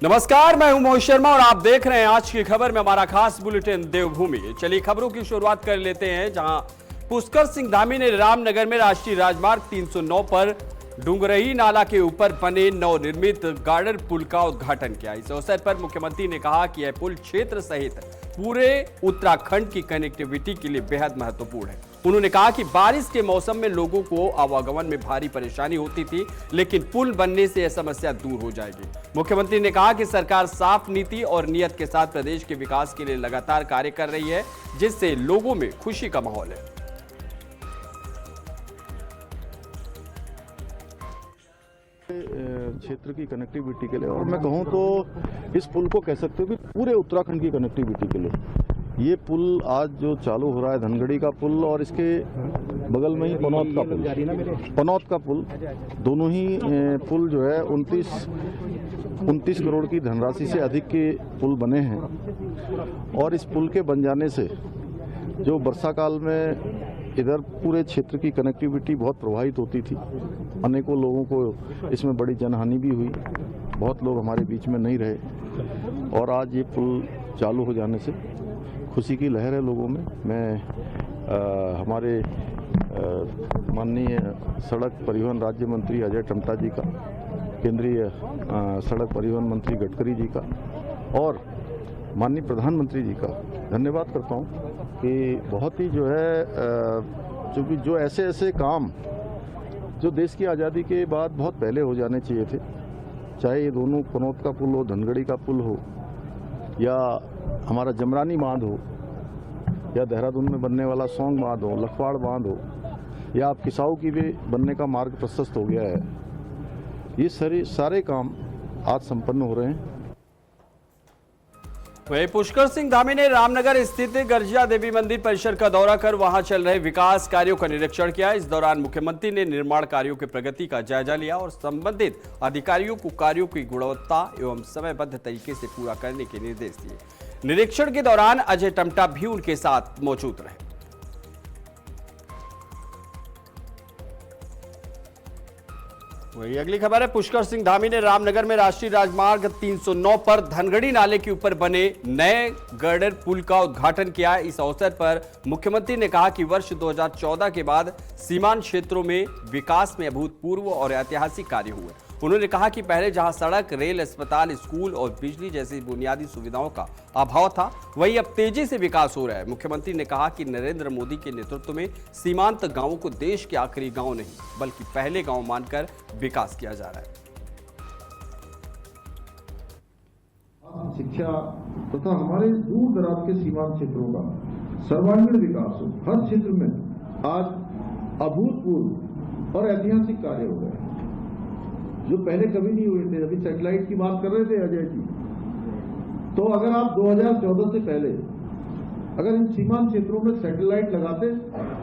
नमस्कार, मैं हूं मोहित शर्मा और आप देख रहे हैं आज की खबर में हमारा खास बुलेटिन देवभूमि। चलिए खबरों की शुरुआत कर लेते हैं, जहां पुष्कर सिंह धामी ने रामनगर में राष्ट्रीय राजमार्ग 309 पर डुंगरही नाला के ऊपर बने नवनिर्मित गार्डर पुल का उद्घाटन किया। इस अवसर पर मुख्यमंत्री ने कहा कि यह पुल क्षेत्र सहित पूरे उत्तराखंड की कनेक्टिविटी के लिए बेहद महत्वपूर्ण है। उन्होंने कहा कि बारिश के मौसम में लोगों को आवागमन में भारी परेशानी होती थी, लेकिन पुल बनने से यह समस्या दूर हो जाएगी। मुख्यमंत्री ने कहा कि सरकार साफ नीति और नियत के साथ प्रदेश के विकास के लिए लगातार कार्य कर रही है, जिससे लोगों में खुशी का माहौल है। क्षेत्र की कनेक्टिविटी के लिए, और मैं कहूं तो इस पुल को कह सकते हो कि पूरे उत्तराखंड की कनेक्टिविटी के लिए ये पुल आज जो चालू हो रहा है, धनगढ़ी का पुल और इसके बगल में ही पनौत का पुल, दोनों ही पुल जो है 29 करोड़ की धनराशि से अधिक के पुल बने हैं। और इस पुल के बन जाने से जो वर्षा काल में इधर पूरे क्षेत्र की कनेक्टिविटी बहुत प्रभावित होती थी, अनेकों लोगों को इसमें बड़ी जनहानि भी हुई, बहुत लोग हमारे बीच में नहीं रहे। और आज ये पुल चालू हो जाने से खुशी की लहर है लोगों में। मैं हमारे माननीय सड़क परिवहन राज्य मंत्री अजय टमटा जी का, केंद्रीय सड़क परिवहन मंत्री गडकरी जी का और माननीय प्रधानमंत्री जी का धन्यवाद करता हूँ कि बहुत ही जो है चूँकि जो ऐसे काम जो देश की आज़ादी के बाद बहुत पहले हो जाने चाहिए थे, चाहे ये दोनों पनौत का पुल हो, धनगढ़ी का पुल हो, या हमारा जमरानी बांध हो, या देहरादून में बनने वाला सौंग बांध हो, लखवाड़ बांध हो, या आप किसाऊ की भी बनने का मार्ग प्रशस्त हो गया है। ये सारे काम आज संपन्न हो रहे हैं। वहीं पुष्कर सिंह धामी ने रामनगर स्थित गर्जिया देवी मंदिर परिसर का दौरा कर वहां चल रहे विकास कार्यों का निरीक्षण किया। इस दौरान मुख्यमंत्री ने निर्माण कार्यों की प्रगति का जायजा लिया और संबंधित अधिकारियों को कार्यों की गुणवत्ता एवं समयबद्ध तरीके से पूरा करने के निर्देश दिए। निरीक्षण के दौरान अजय टमटा भी उनके साथ मौजूद रहे। वही अगली खबर है, पुष्कर सिंह धामी ने रामनगर में राष्ट्रीय राजमार्ग 309 पर धनगढ़ी नाले के ऊपर बने नए गर्डर पुल का उद्घाटन किया। इस अवसर पर मुख्यमंत्री ने कहा कि वर्ष 2014 के बाद सीमांत क्षेत्रों में विकास में अभूतपूर्व और ऐतिहासिक कार्य हुए। उन्होंने कहा कि पहले जहां सड़क, रेल, अस्पताल, स्कूल और बिजली जैसी बुनियादी सुविधाओं का अभाव था, वहीं अब तेजी से विकास हो रहा है। मुख्यमंत्री ने कहा कि नरेंद्र मोदी के नेतृत्व में सीमांत गांवों को देश के आखिरी गांव नहीं बल्कि पहले गांव मानकर विकास किया जा रहा है। शिक्षा तथा हमारे दूर दराज के सीमांत क्षेत्रों का सर्वांगीण विकास हो। हर क्षेत्र में आज अभूतपूर्व और ऐतिहासिक कार्य हो रहे हैं जो पहले कभी नहीं हुए थे। अभी सैटेलाइट की बात कर रहे थे अजय जी, तो अगर आप 2014 से पहले अगर इन सीमांत क्षेत्रों में सैटेलाइट लगाते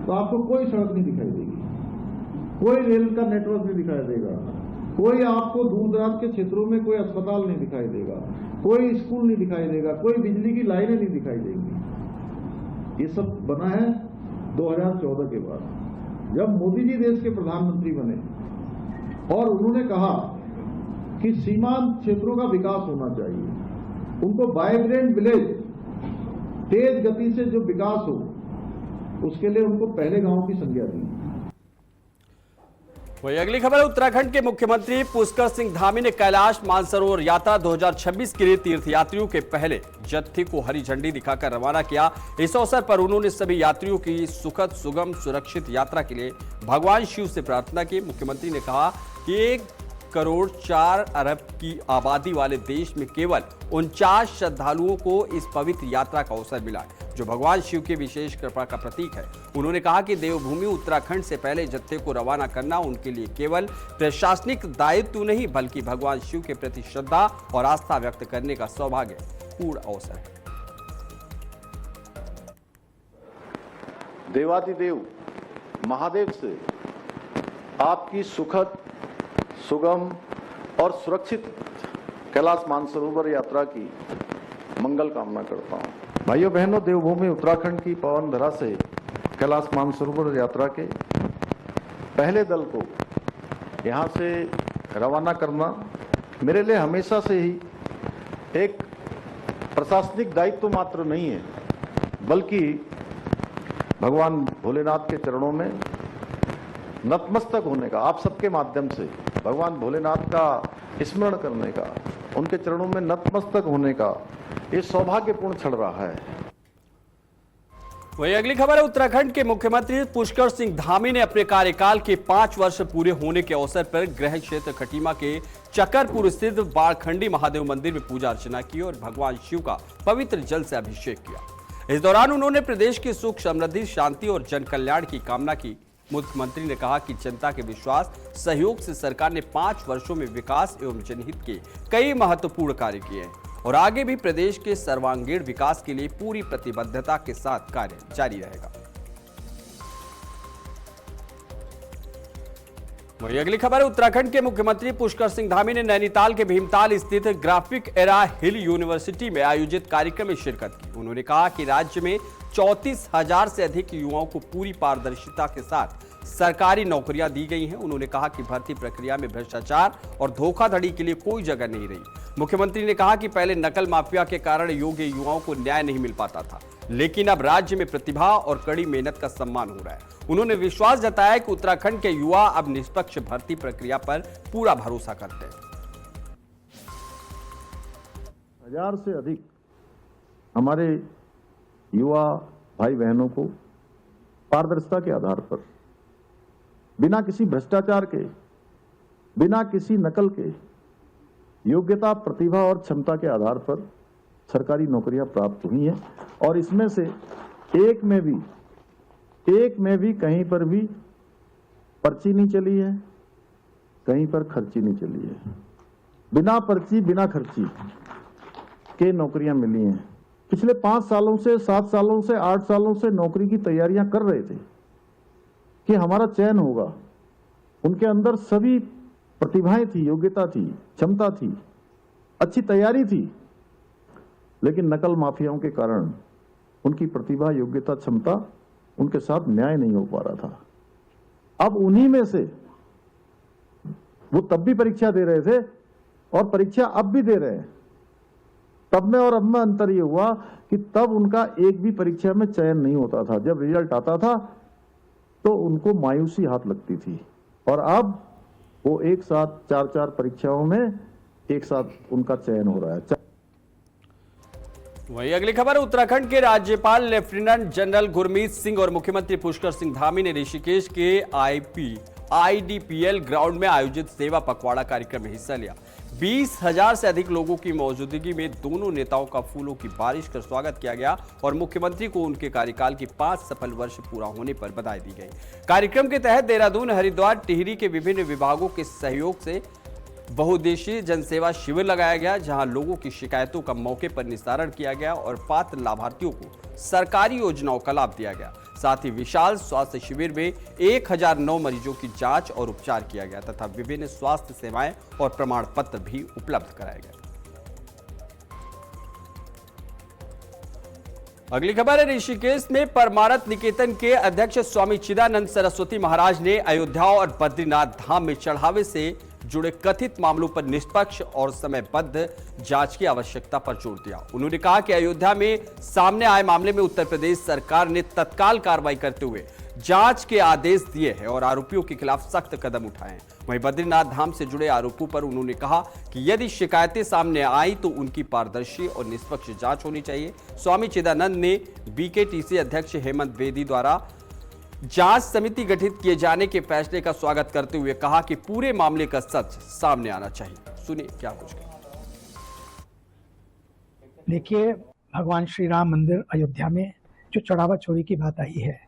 तो आपको कोई सड़क नहीं दिखाई देगी, कोई रेल का नेटवर्क नहीं दिखाई देगा, कोई आपको दूर दराज के क्षेत्रों में कोई अस्पताल नहीं दिखाई देगा, कोई स्कूल नहीं दिखाई देगा, कोई बिजली की लाइनें नहीं दिखाई देंगी। ये सब बना है 2014 के बाद, जब मोदी जी देश के प्रधानमंत्री बने और उन्होंने कहा कि सीमांत क्षेत्रों का विकास होना चाहिए। उनको वाइब्रेंट विलेज, तेज गति से जो विकास हो, उसके लिए उनको पहले गांव की संज्ञा दी। वही अगली खबर है, उत्तराखंड के मुख्यमंत्री पुष्कर सिंह धामी ने कैलाश मानसरोवर यात्रा 2026 के लिए तीर्थयात्रियों के पहले जत्थे को हरी झंडी दिखाकर रवाना किया। इस अवसर पर उन्होंने सभी यात्रियों की सुखद, सुगम, सुरक्षित यात्रा के लिए भगवान शिव से प्रार्थना की। मुख्यमंत्री ने कहा कि 1 करोड़ 4 अरब की आबादी वाले देश में केवल 49 श्रद्धालुओं को इस पवित्र यात्रा का अवसर मिला है, जो भगवान शिव की विशेष कृपा का प्रतीक है। उन्होंने कहा कि देवभूमि उत्तराखंड से पहले जत्थे को रवाना करना उनके लिए केवल प्रशासनिक दायित्व नहीं बल्कि भगवान शिव के प्रति श्रद्धा और आस्था व्यक्त करने का सौभाग्यपूर्ण अवसर है। देवादिदेव महादेव से आपकी सुखद, सुगम और सुरक्षित कैलाश मानसरोवर यात्रा की मंगल कामना करता हूं। भाइयों बहनों, देवभूमि उत्तराखंड की पावन धरा से कैलाश मानसरोवर यात्रा के पहले दल को यहां से रवाना करना मेरे लिए हमेशा से ही एक प्रशासनिक दायित्व मात्र नहीं है, बल्कि भगवान भोलेनाथ के चरणों में नतमस्तक होने का, आप सबके माध्यम से भगवान भोलेनाथ का स्मरण करने का, उनके चरणों में नतमस्तक होने का ये सौभाग्यपूर्ण क्षण रहा है। वहीं अगली खबर है, उत्तराखंड के मुख्यमंत्री पुष्कर सिंह धामी ने अपने कार्यकाल के 5 वर्ष पूरे होने के अवसर पर गृह क्षेत्र खटीमा के चकरपुर स्थित बाड़खंडी महादेव मंदिर में पूजा अर्चना की और भगवान शिव का पवित्र जल से अभिषेक किया। इस दौरान उन्होंने प्रदेश की सुख, समृद्धि, शांति और जन कल्याण की कामना की। मुख्यमंत्री ने कहा कि जनता के विश्वास, सहयोग से सरकार ने 5 वर्षों में विकास एवं जनहित के कई महत्वपूर्ण कार्य किए हैं और आगे भी प्रदेश के सर्वांगीण विकास के लिए पूरी प्रतिबद्धता के साथ कार्य जारी रहेगा। वहीं अगली खबर है, उत्तराखंड के मुख्यमंत्री पुष्कर सिंह धामी ने नैनीताल के भीमताल स्थित ग्राफिक एरा हिल यूनिवर्सिटी में आयोजित कार्यक्रम में शिरकत की। उन्होंने कहा कि राज्य में 34,000 से अधिक युवाओं को पूरी पारदर्शिता के साथ सरकारी नौकरियां दी गई हैं। उन्होंने कहा कि भर्ती प्रक्रिया में भ्रष्टाचार और धोखाधड़ी के लिए कोई जगह नहीं रही। मुख्यमंत्री ने कहा कि पहले नकल माफिया के कारण योग्य युवाओं को न्याय नहीं मिल पाता था, लेकिन अब राज्य में प्रतिभा और कड़ी मेहनत का सम्मान हो रहा है। उन्होंने विश्वास जताया कि उत्तराखंड के युवा अब निष्पक्ष भर्ती प्रक्रिया पर पूरा भरोसा करते हैं। 1000 से अधिक हमारे युवा भाई बहनों को पारदर्शिता के आधार पर, बिना किसी भ्रष्टाचार के, बिना किसी नकल के, योग्यता, प्रतिभा और क्षमता के आधार पर सरकारी नौकरियां प्राप्त हुई हैं। और इसमें से एक में भी कहीं पर भी पर्ची नहीं चली है, कहीं पर खर्ची नहीं चली है। बिना पर्ची, बिना खर्ची के नौकरियां मिली हैं। पिछले 5 सालों से, 7 सालों से, 8 सालों से नौकरी की तैयारियां कर रहे थे कि हमारा चयन होगा। उनके अंदर सभी प्रतिभाएं थी, योग्यता थी, क्षमता थी, अच्छी तैयारी थी, लेकिन नकल माफियाओं के कारण उनकी प्रतिभा, योग्यता, क्षमता, उनके साथ न्याय नहीं हो पा रहा था। अब उन्हीं में से वो तब भी परीक्षा दे रहे थे और परीक्षा अब भी दे रहे हैं। तब में और अब में अंतर ये हुआ कि तब उनका एक भी परीक्षा में चयन नहीं होता था। जब रिजल्ट आता था तो उनको मायूसी हाथ लगती थी, और अब वो एक साथ 4-4 परीक्षाओं में एक साथ उनका चयन हो रहा है। वहीं अगली खबर, उत्तराखंड के राज्यपाल लेफ्टिनेंट जनरल गुरमीत सिंह और मुख्यमंत्री पुष्कर सिंह धामी ने ऋषिकेश के IDPL ग्राउंड में आयोजित सेवा पखवाड़ा कार्यक्रम में हिस्सा लिया। 20,000 से अधिक लोगों की मौजूदगी में दोनों नेताओं का फूलों की बारिश कर स्वागत किया गया और मुख्यमंत्री को उनके कार्यकाल के 5 सफल वर्ष पूरा होने पर बधाई दी गई। कार्यक्रम के तहत देहरादून, हरिद्वार, टिहरी के विभिन्न विभागों के सहयोग से बहुउद्देशीय जनसेवा शिविर लगाया गया, जहां लोगों की शिकायतों का मौके पर निस्तारण किया गया और पात्र लाभार्थियों को सरकारी योजनाओं का लाभ दिया गया। साथ ही विशाल स्वास्थ्य शिविर में 1009 मरीजों की जांच और उपचार किया गया तथा विभिन्न स्वास्थ्य सेवाएं और प्रमाण पत्र भी उपलब्ध कराए गए। अगली खबर है, ऋषिकेश में परमारथ निकेतन के अध्यक्ष स्वामी चिदानंद सरस्वती महाराज ने अयोध्या और बद्रीनाथ धाम में चढ़ावे से जुड़े कथित मामलों पर निष्पक्ष और समयबद्ध जांच की आवश्यकता पर जोर दिया। उन्होंने कहा कि अयोध्या में सामने आए मामले में उत्तर प्रदेश सरकार ने तत्काल कार्रवाई करते हुए जांच के आदेश दिए हैं और आरोपियों के खिलाफ सख्त कदम उठाए हैं। वहीं बद्रीनाथ धाम से जुड़े आरोपों पर उन्होंने कहा कि यदि शिकायतें सामने आई तो उनकी पारदर्शी और निष्पक्ष जांच होनी चाहिए। स्वामी चिदानंद ने BKTC अध्यक्ष हेमंत बेदी द्वारा जांच समिति गठित किए जाने के फैसले का स्वागत करते हुए कहा कि पूरे मामले का सच सामने आना चाहिए। सुनिए क्या कुछ कहा। देखिए, भगवान श्री राम मंदिर अयोध्या में जो चढ़ावा चोरी की बात आई है,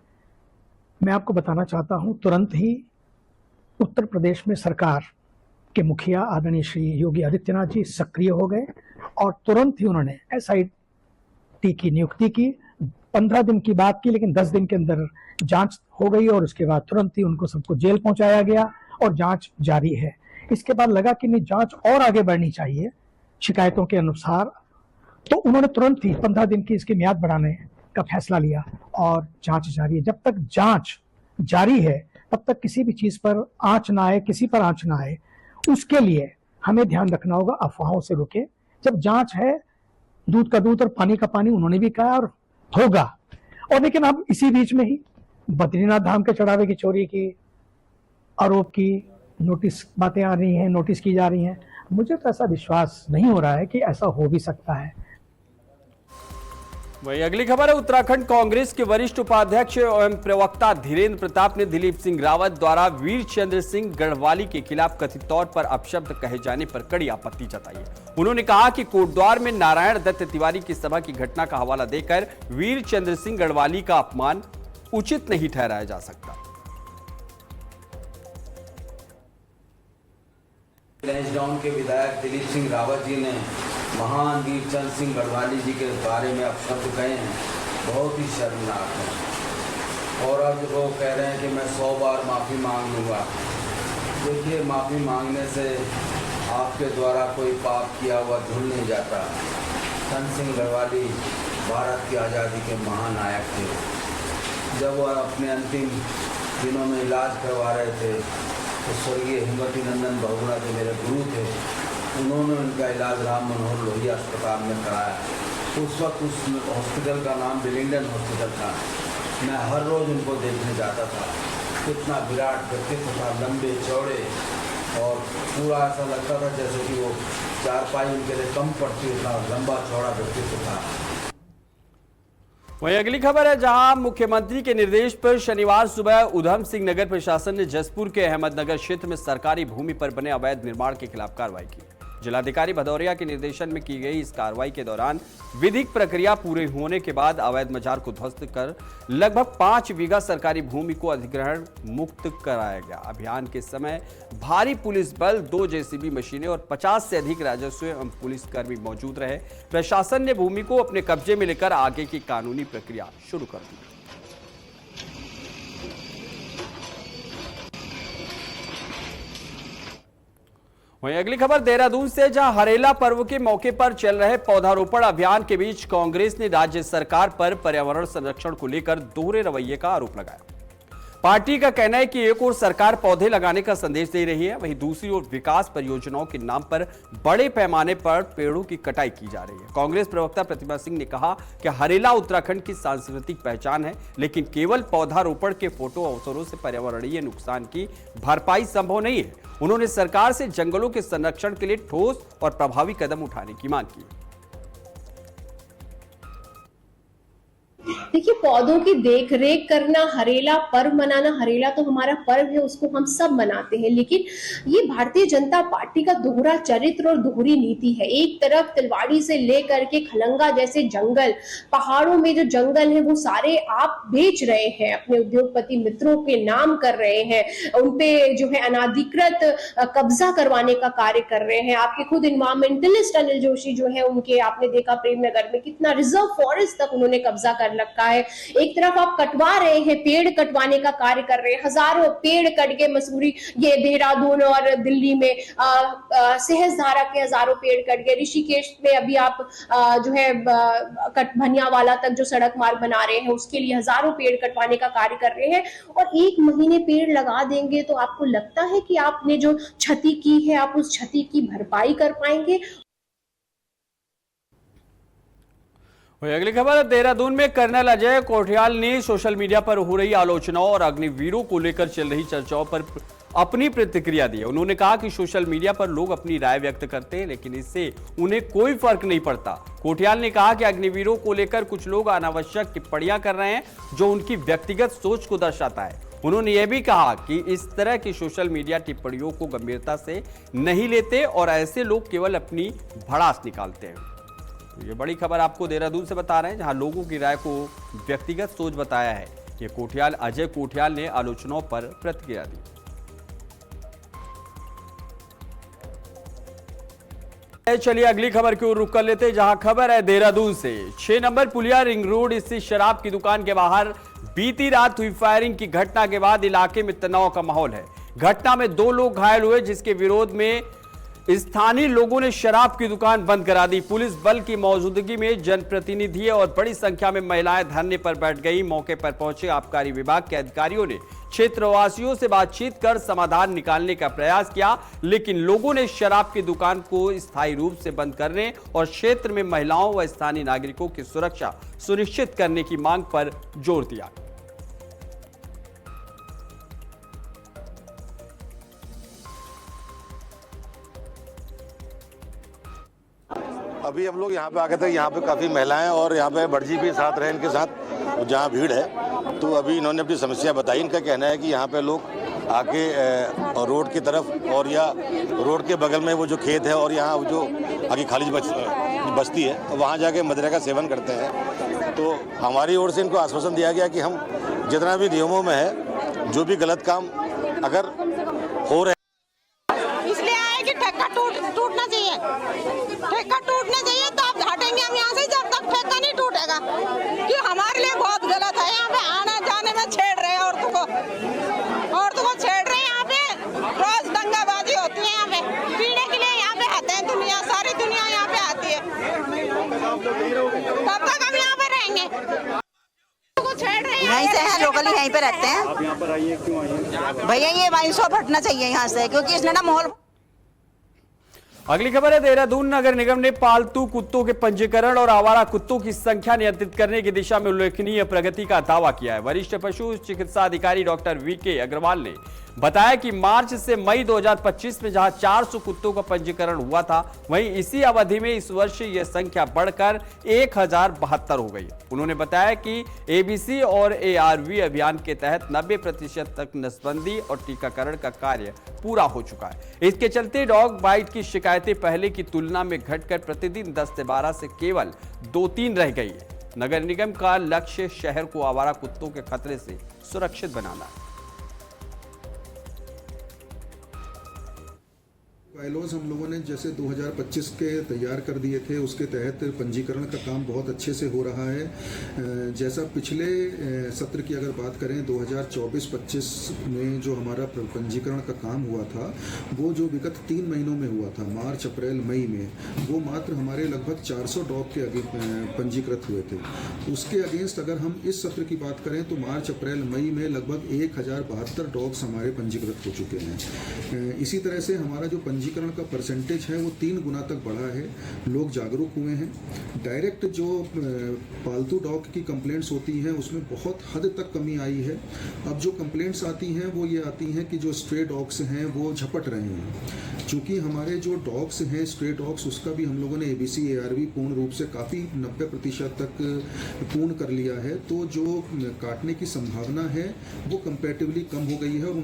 मैं आपको बताना चाहता हूं, तुरंत ही उत्तर प्रदेश में सरकार के मुखिया आदरणीय श्री योगी आदित्यनाथ जी सक्रिय हो गए और तुरंत ही उन्होंने SIT की नियुक्ति की। 15 दिन की बात की, लेकिन 10 दिन के अंदर जांच हो गई और उसके बाद तुरंत ही उनको सबको जेल पहुंचाया गया और जांच जारी है। इसके बाद लगा कि नहीं, जांच और आगे बढ़नी चाहिए शिकायतों के अनुसार, तो उन्होंने तुरंत ही 15 दिन की इसकी म्याद बढ़ाने का फैसला लिया और जांच जारी है। जब तक जांच जारी है तब तक किसी भी चीज पर आंच ना आए, किसी पर आंच ना आए, उसके लिए हमें ध्यान रखना होगा, अफवाहों से रुके। जब जांच है, दूध का दूध और पानी का पानी उन्होंने भी कहा और होगा। और लेकिन अब इसी बीच में ही बद्रीनाथ धाम के चढ़ावे की चोरी की आरोप की नोटिस बातें आ रही हैं, नोटिस की जा रही हैं। मुझे तो ऐसा विश्वास नहीं हो रहा है कि ऐसा हो भी सकता है। वही अगली खबर है, उत्तराखंड कांग्रेस के वरिष्ठ उपाध्यक्ष एवं प्रवक्ता धीरेन्द्र प्रताप ने दिलीप सिंह रावत द्वारा वीर चंद्र सिंह गढ़वाली के खिलाफ कथित तौर पर अपशब्द कहे जाने पर कड़ी आपत्ति जताई है। उन्होंने कहा कि कोटद्वार में नारायण दत्त तिवारी की सभा की घटना का हवाला देकर वीर चंद्र सिंह गढ़वाली का अपमान उचित नहीं ठहराया जा सकता। लैंसडाउन के विधायक दिलीप सिंह रावत जी ने महान वीर चंद्र सिंह गढ़वाली जी के बारे में अपशब्द कहे हैं, बहुत ही शर्मनाक है। और अब वो कह रहे हैं कि मैं 100 बार माफ़ी मांग लूँगा। देखिए, माफ़ी मांगने से आपके द्वारा कोई पाप किया हुआ धुल नहीं जाता। चंद्र सिंह गढ़वाली भारत की आज़ादी के महानायक थे। जब वह अपने अंतिम दिनों में इलाज करवा रहे थे तो स्वर्गीय हिम्मती नंदन बहुगुणा जो मेरे गुरु थे, उन्होंने उनका इलाज राम मनोहर लोहिया अस्पताल में कराया। उस वक्त उस हॉस्पिटल का नाम विलिंगडन हॉस्पिटल था। मैं हर रोज़ उनको देखने जाता था। कितना विराट व्यक्तित्व था, लंबे चौड़े, और पूरा ऐसा लगता था जैसे कि वो चारपाई उनके लिए कम पड़ती, उतना लंबा चौड़ा व्यक्तित्व था। वहीं अगली खबर है, जहां मुख्यमंत्री के निर्देश पर शनिवार सुबह उधम सिंह नगर प्रशासन ने जसपुर के अहमदनगर क्षेत्र में सरकारी भूमि पर बने अवैध निर्माण के खिलाफ कार्रवाई की। जिलाधिकारी भदौरिया के निर्देशन में की गई इस कार्रवाई के दौरान विधिक प्रक्रिया पूरे होने के बाद अवैध मजार को ध्वस्त कर लगभग 5 बीघा सरकारी भूमि को अधिग्रहण मुक्त कराया गया। अभियान के समय भारी पुलिस बल, 2 जेसीबी मशीनें और 50 से अधिक राजस्व एवं पुलिसकर्मी मौजूद रहे। प्रशासन ने भूमि को अपने कब्जे में लेकर आगे की कानूनी प्रक्रिया शुरू कर दी। वहीं अगली खबर देहरादून से, जहां हरेला पर्व के मौके पर चल रहे पौधारोपण अभियान के बीच कांग्रेस ने राज्य सरकार पर पर्यावरण संरक्षण को लेकर दोहरे रवैये का आरोप लगाया। पार्टी का कहना है कि एक ओर सरकार पौधे लगाने का संदेश दे रही है, वहीं दूसरी ओर विकास परियोजनाओं के नाम पर बड़े पैमाने पर पेड़ों की कटाई की जा रही है। कांग्रेस प्रवक्ता प्रतिमा सिंह ने कहा कि हरेला उत्तराखंड की सांस्कृतिक पहचान है, लेकिन केवल पौधारोपण के फोटो अवसरों से पर्यावरणीय नुकसान की भरपाई संभव नहीं है। उन्होंने सरकार से जंगलों के संरक्षण के लिए ठोस और प्रभावी कदम उठाने की मांग की। देखिए, पौधों की देखरेख करना, हरेला पर्व मनाना, हरेला तो हमारा पर्व है, उसको हम सब मनाते हैं, लेकिन ये भारतीय जनता पार्टी का दोहरा चरित्र और दोहरी नीति है। एक तरफ तिलवाड़ी से लेकर के खलंगा जैसे जंगल, पहाड़ों में जो जंगल है वो सारे आप बेच रहे हैं, अपने उद्योगपति मित्रों के नाम कर रहे हैं, उनपे जो है अनाधिकृत कब्जा करवाने का कार्य कर रहे हैं। आपके खुद इन्वायरमेंटलिस्ट अनिल जोशी जो है, उनके आपने देखा प्रेमनगर में कितना रिजर्व फॉरेस्ट तक उन्होंने कब्जा कर रखा है। एक तरफ आप कटवा रहे हैं, पेड़ कटवाने का कार्य कर रहे हैं, हजारों पेड़ कट के मसूरी, ये देहरादून और दिल्ली में सहस्त्रधारा के हजारों पेड़ कट गए। ऋषिकेश में अभी आप जो है भनियावाला तक जो सड़क मार्ग बना रहे हैं, उसके लिए हजारों पेड़ कटवाने का कार्य कर रहे हैं। और 1 महीने पेड़ लगा देंगे तो आपको लगता है कि आपने जो क्षति की है, आप उस क्षति की भरपाई कर पाएंगे? अगली खबर, देहरादून में कर्नल अजय कोठियाल ने सोशल मीडिया पर हो रही आलोचनाओं और अग्निवीरों को लेकर चल रही चर्चाओं पर अपनी प्रतिक्रिया दी। उन्होंने कहा कि सोशल मीडिया पर लोग अपनी राय व्यक्त करते हैं, लेकिन इससे उन्हें कोई फर्क नहीं पड़ता। कोठियाल ने कहा कि अग्निवीरों को लेकर कुछ लोग अनावश्यक टिप्पणियां कर रहे हैं, जो उनकी व्यक्तिगत सोच को दर्शाता है। उन्होंने यह भी कहा कि इस तरह की सोशल मीडिया टिप्पणियों को गंभीरता से नहीं लेते और ऐसे लोग केवल अपनी भड़ास निकालते हैं। ये बड़ी खबर आपको देहरादून से बता रहे हैं, जहां लोगों की राय को व्यक्तिगत सोच बताया है। ये कोठियाल, अजय कोठियाल ने आलोचनाओं पर प्रतिक्रिया दी। चलिए अगली खबर की ओर रुख कर लेते हैं, जहां खबर है देहरादून से। 6 नंबर पुलिया रिंग रोड स्थित शराब की दुकान के बाहर बीती रात हुई फायरिंग की घटना के बाद इलाके में तनाव का माहौल है। घटना में 2 लोग घायल हुए, जिसके विरोध में स्थानीय लोगों ने शराब की दुकान बंद करा दी। पुलिस बल की मौजूदगी में जनप्रतिनिधि और बड़ी संख्या में महिलाएं धरने पर बैठ गई। मौके पर पहुंचे आबकारी विभाग के अधिकारियों ने क्षेत्रवासियों से बातचीत कर समाधान निकालने का प्रयास किया, लेकिन लोगों ने शराब की दुकान को स्थायी रूप से बंद करने और क्षेत्र में महिलाओं व स्थानीय नागरिकों की सुरक्षा सुनिश्चित करने की मांग पर जोर दिया। अभी हम लोग यहाँ पे आ गए थे। यहाँ पे काफ़ी महिलाएं और यहाँ पे भटजी भी साथ रहे इनके साथ, जहाँ भीड़ है। तो अभी इन्होंने अपनी समस्या बताई। इनका कहना है कि यहाँ पे लोग आके रोड की तरफ और या रोड के बगल में वो जो खेत है और यहाँ जो आगे खाली बस्ती है वहाँ जाके मदिरा का सेवन करते हैं। तो हमारी ओर से इनको आश्वासन दिया गया कि हम जितना भी नियमों में है, जो भी गलत काम अगर हो रहे इसलिए आए कि ठेका टूटना चाहिए, ठेका टूटना चाहिए तो आप हटेंगे हम यहाँ से जब तक ठेका नहीं टूटेगा, कि हमारे लिए बहुत गलत है। यहाँ पे आने जाने में छेड़ रहे हैं औरतों को छेड़ रहे हैं। यहाँ पे रोज दंगाबाजी होती है। यहाँ पे पीने के लिए यहाँ पे आते हैं दुनिया, सारी दुनिया यहाँ पे आती है। तब तक हम यहाँ पे रहेंगे। छेड़ रहे हैं, यहीं से हैं, लोकली यहीं पे रहते हैं। आप यहाँ पर आइए, क्यों आइए? भैया ये वाइंस शॉप हटना चाहिए यहाँ से, क्योंकि इसने ना माहौल। अगली खबर है, देहरादून नगर निगम ने पालतू कुत्तों के पंजीकरण और आवारा कुत्तों की संख्या नियंत्रित करने की दिशा में उल्लेखनीय प्रगति का दावा किया है। वरिष्ठ पशु चिकित्सा अधिकारी डॉक्टर वीके अग्रवाल ने बताया कि मार्च से मई 2025 में जहां 400 कुत्तों का पंजीकरण हुआ था, वहीं इसी अवधि में इस वर्ष यह संख्या बढ़कर 1072 हो गई। उन्होंने बताया कि एबीसी और एआरवी अभियान के तहत 90% तक नसबंदी और टीकाकरण का कार्य पूरा हो चुका है। इसके चलते डॉग बाइट की शिकायतें पहले की तुलना में घटकर प्रतिदिन 10 से 12 से केवल 2-3 रह गई है। नगर निगम का लक्ष्य शहर को आवारा कुत्तों के खतरे से सुरक्षित बनाना है। बायलॉज हम लोगों ने जैसे 2025 के तैयार कर दिए थे, उसके तहत पंजीकरण का काम बहुत अच्छे से हो रहा है। जैसा पिछले सत्र की अगर बात करें 2024-25 में जो हमारा पंजीकरण का काम हुआ था, वो जो विगत 3 महीनों में हुआ था, मार्च अप्रैल मई में, वो मात्र हमारे लगभग 400 डॉग के पंजीकृत हुए थे। उसके अगेंस्ट अगर हम इस सत्र की बात करें तो मार्च अप्रैल मई में लगभग 1072 डॉग्स हमारे पंजीकृत हो चुके हैं। इसी तरह से हमारा जो पंजीकरण का परसेंटेज है वो 3 गुना तक बढ़ा है। लोग जागरूक हुए हैं। डायरेक्ट जो पालतू डॉग की कंप्लेंट्स होती हैं उसमें बहुत हद तक कमी आई है। अब जो कंप्लेंट्स आती हैं वो ये आती हैं कि जो स्ट्रे डॉग्स हैं वो झपट रहे हैं। चूँकि हमारे जो डॉग्स हैं स्ट्रे डॉग्स, उसका भी हम लोगों ने एबीसी एआरवी पूर्ण रूप से काफ़ी 90% तक पूर्ण कर लिया है, तो जो काटने की संभावना है वो कंपैरेटिवली कम हो गई है।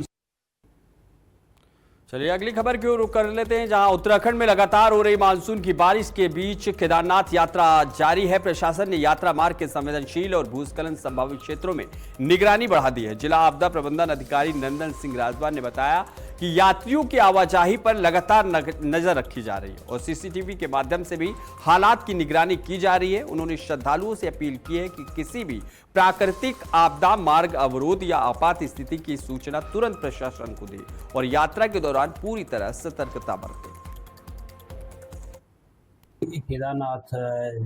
चलिए अगली खबर की ओर रुख कर लेते हैं, जहां उत्तराखंड में लगातार हो रही मानसून की बारिश के बीच केदारनाथ यात्रा जारी है। प्रशासन ने यात्रा मार्ग के संवेदनशील और भूस्खलन संभावित क्षेत्रों में निगरानी बढ़ा दी है। जिला आपदा प्रबंधन अधिकारी नंदन सिंह राजवान ने बताया कि यात्रियों की आवाजाही पर लगातार नजर रखी जा रही है और सीसीटीवी के माध्यम से भी हालात की निगरानी की जा रही है। उन्होंने श्रद्धालुओं से अपील की है कि किसी भी प्राकृतिक आपदा, मार्ग अवरोध या आपात स्थिति की सूचना तुरंत प्रशासन को दे और यात्रा के दौरान पूरी तरह सतर्कता बरतें। केदारनाथ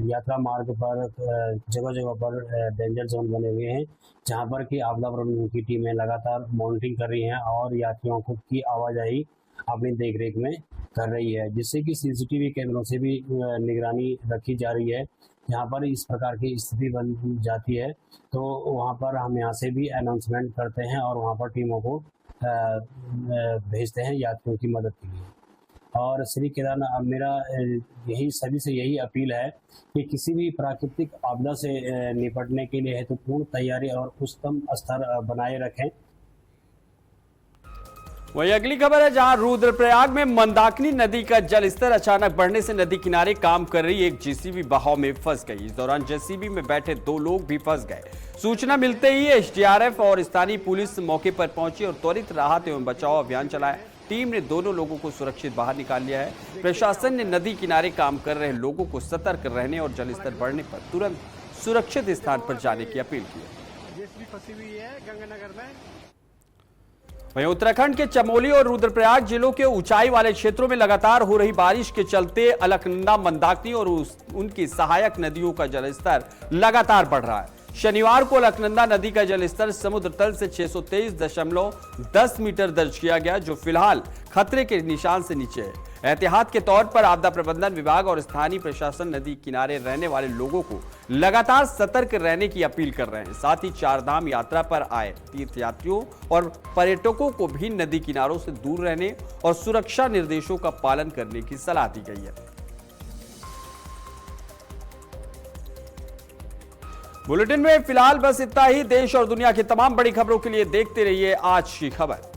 यात्रा मार्ग पर जगह जगह पर डेंजर जोन बने हुए हैं, जहां पर कि आपदा प्रबंधन की टीमें लगातार मॉनिटरिंग कर रही हैं और यात्रियों को की आवाजाही अपनी देखरेख में कर रही है, जिससे कि सीसीटीवी कैमरों से भी निगरानी रखी जा रही है। यहाँ पर इस प्रकार की स्थिति बन जाती है तो वहाँ पर हम यहाँ से भी अनाउंसमेंट करते हैं और वहाँ पर टीमों को भेजते हैं यात्रियों की मदद के लिए। और श्री केदारनाथ, मेरा यही सभी से यही अपील है कि किसी भी प्राकृतिक आपदा से निपटने के लिए हेतुपूर्ण तैयारी और उच्चतम स्तर बनाए रखें। वही अगली खबर है, जहां रुद्रप्रयाग में मंदाकिनी नदी का जलस्तर अचानक बढ़ने से नदी किनारे काम कर रही एक जेसीबी बहाव में फंस गई। इस दौरान जेसीबी में बैठे 2 लोग भी फंस गए। सूचना मिलते ही एसडीआरएफ और स्थानीय पुलिस मौके पर पहुंची और त्वरित राहत एवं बचाव अभियान चलाया। टीम ने दोनों लोगों को सुरक्षित बाहर निकाल लिया है। प्रशासन ने नदी किनारे काम कर रहे लोगों को सतर्क रहने और जलस्तर बढ़ने पर तुरंत सुरक्षित स्थान पर जाने की अपील की है। जेसीबी फंसी हुई है गंगानगर में। वहीं उत्तराखंड के चमोली और रुद्रप्रयाग जिलों के ऊंचाई वाले क्षेत्रों में लगातार हो रही बारिश के चलते अलकनंदा, मंदाकिनी और उनकी सहायक नदियों का जलस्तर लगातार बढ़ रहा है। शनिवार को अलकनंदा नदी का जलस्तर समुद्र तल से 623.10 मीटर दर्ज किया गया, जो फिलहाल खतरे के निशान से नीचे है। एहतियात के तौर पर आपदा प्रबंधन विभाग और स्थानीय प्रशासन नदी किनारे रहने वाले लोगों को लगातार सतर्क रहने की अपील कर रहे हैं। साथ ही चारधाम यात्रा पर आए तीर्थयात्रियों और पर्यटकों को भी नदी किनारों से दूर रहने और सुरक्षा निर्देशों का पालन करने की सलाह दी गई है। बुलेटिन में फिलहाल बस इतना ही। देश और दुनिया की तमाम बड़ी खबरों के लिए देखते रहिए आज की खबर।